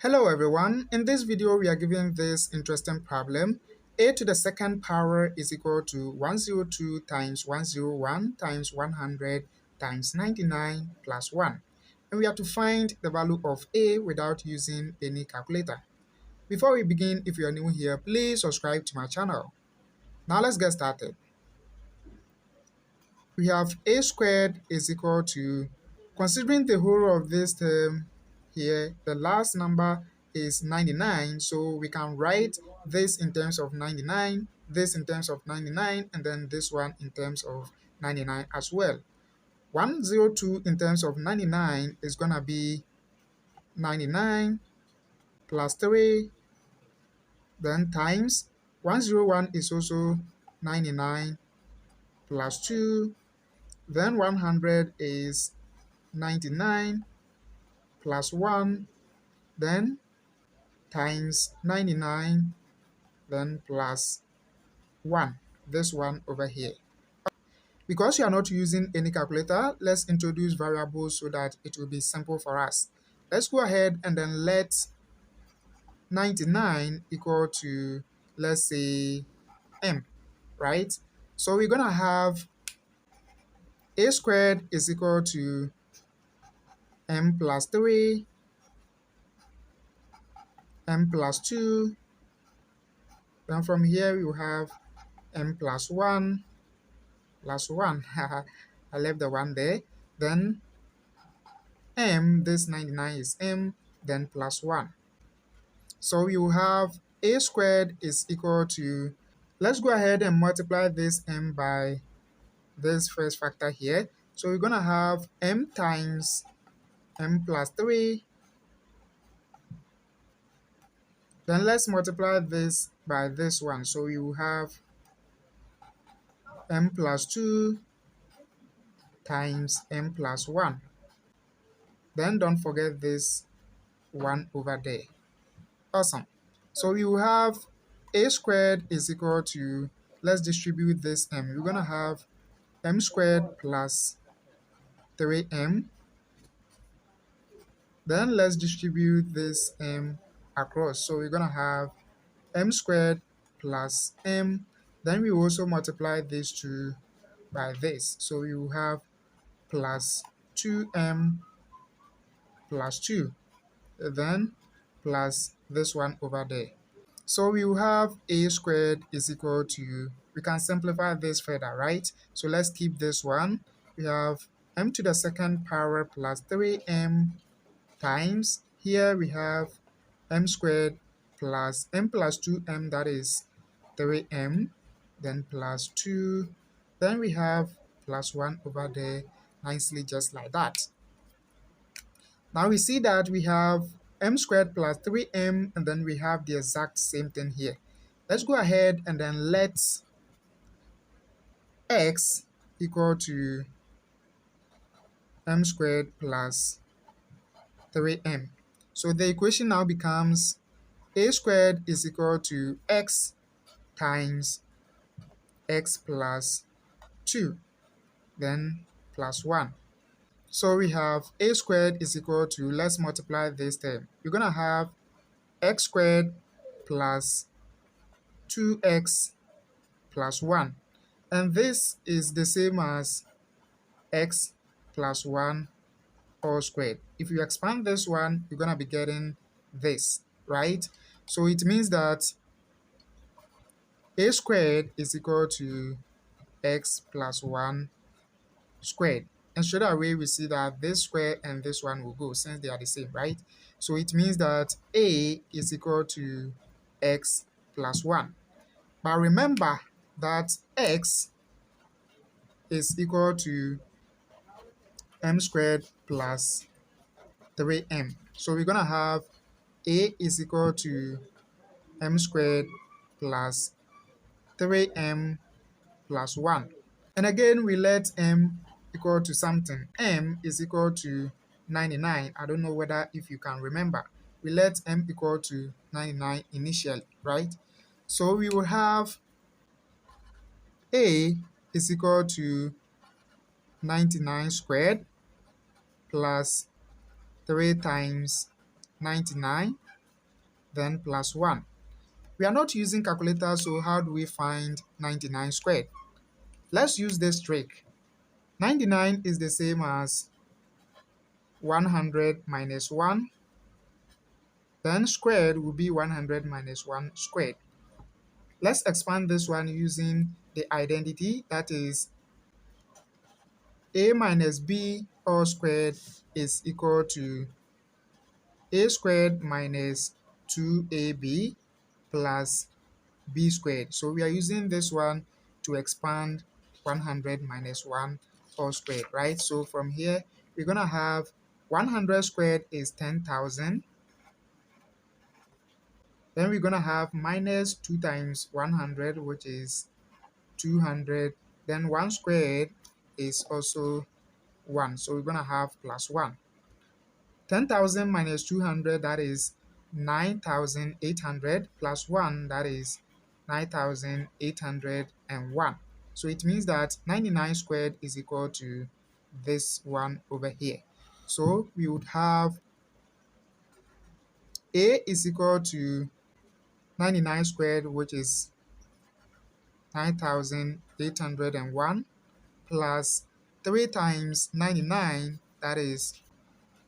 Hello everyone, in this video we are given this interesting problem. A to the second power is equal to 102 times 101 times 100 times 99 plus 1. And we have to find the value of A without using any calculator. Before we begin, if you are new here, please subscribe to my channel. Now let's get started. We have A squared is equal to, considering the whole of this term here, the last number is 99, so we can write this in terms of 99, this in terms of 99, and then this one in terms of 99 as well. 102 in terms of 99 is gonna be 99 plus 3, then times 101 is also 99 plus 2, then 100 is 99 plus 1, then times 99, then plus 1, this one over here. Because you are not using any calculator, let's introduce variables so that it will be simple for us. Let's go ahead and then let 99 equal to, let's say, m, right? So we're going to have a squared is equal to m plus 3, m plus 2, then from here we will have m plus 1 plus 1. I left the 1 there. Then m, this 99 is m, then plus 1. So you have a squared is equal to, let's go ahead and multiply this m by this first factor here. So we're going to have m times m plus 3. Then let's multiply this by this one. So you have m plus 2 times m plus 1. Then don't forget this 1 over there. Awesome. So we will have a squared is equal to, let's distribute this m. We're going to have m squared plus 3m. Then let's distribute this m across. So we're going to have m squared plus m. Then we will also multiply these two by this. So we will have plus 2m plus 2. Then plus this one over there. So we will have a squared is equal to, we can simplify this further, right? So let's keep this one. We have m to the second power plus 3m times, here we have m squared plus m plus 2m, that is 3m, then plus 2, then we have plus 1 over there, nicely just like that. Now we see that we have m squared plus 3m, and then we have the exact same thing here. Let's go ahead and then let x equal to m squared plus 3m. So the equation now becomes a squared is equal to x times x plus 2, then plus 1. So we have a squared is equal to, let's multiply this term. We're going to have x squared plus 2x plus 1. And this is the same as x plus 1 all squared. If you expand this one, you're going to be getting this, right? So it means that a squared is equal to x plus 1 squared. And straight away we see that this square and this one will go since they are the same, right? So it means that a is equal to x plus 1. But remember that x is equal to m squared plus 3m. So we're going to have a is equal to m squared plus 3m plus 1. And again, we let m equal to something. M is equal to 99. I don't know whether if you can remember. We let m equal to 99 initially, right? So we will have a is equal to 99 squared plus 3 times 99 then plus 1. We are not using calculator, so how do we find 99 squared? Let's use this trick. 99 is the same as 100 minus 1, then squared will be 100 minus 1 squared. Let's expand this one using the identity, that is a minus b all squared is equal to a squared minus 2ab plus b squared. So we are using this one to expand 100 minus 1 all squared, right? So from here, we're going to have 100 squared is 10,000. Then we're going to have minus 2 times 100, which is 200. Then 1 squared is also 1. So we're going to have plus 1. 10,000 minus 200, that is 9,800, plus 1, that is 9,801. So it means that 99 squared is equal to this one over here. So we would have A is equal to 99 squared, which is 9,801, plus 3 times 99, that is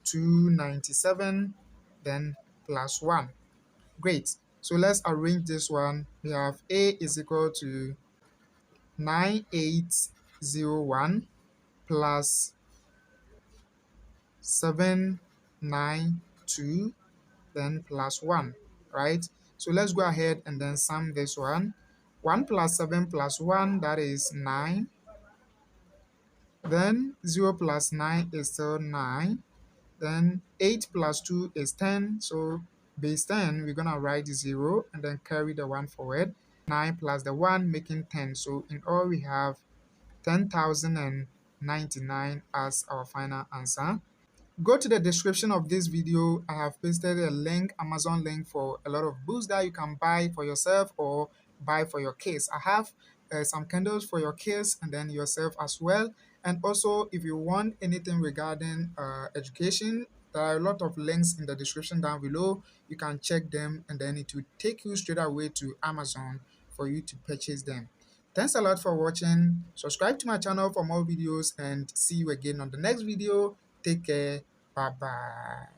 297, then plus 1. Great. So let's arrange this one. We have A is equal to 9801 plus 792, then plus 1, right? So let's go ahead and then sum this one. 1 plus 7 plus 1, that is 9. Then 0 plus 9 is still 9. Then 8 plus 2 is 10. So base 10, we're going to write 0 and then carry the 1 forward. 9 plus the 1 making 10. So in all, we have 10,099 as our final answer. Go to the description of this video. I have pasted a link, Amazon link, for a lot of books that you can buy for yourself or buy for your kids. I have some candles for your kids and then yourself as well. And also, if you want anything regarding education, there are a lot of links in the description down below. You can check them and then it will take you straight away to Amazon for you to purchase them. Thanks a lot for watching. Subscribe to my channel for more videos and see you again on the next video. Take care. Bye bye.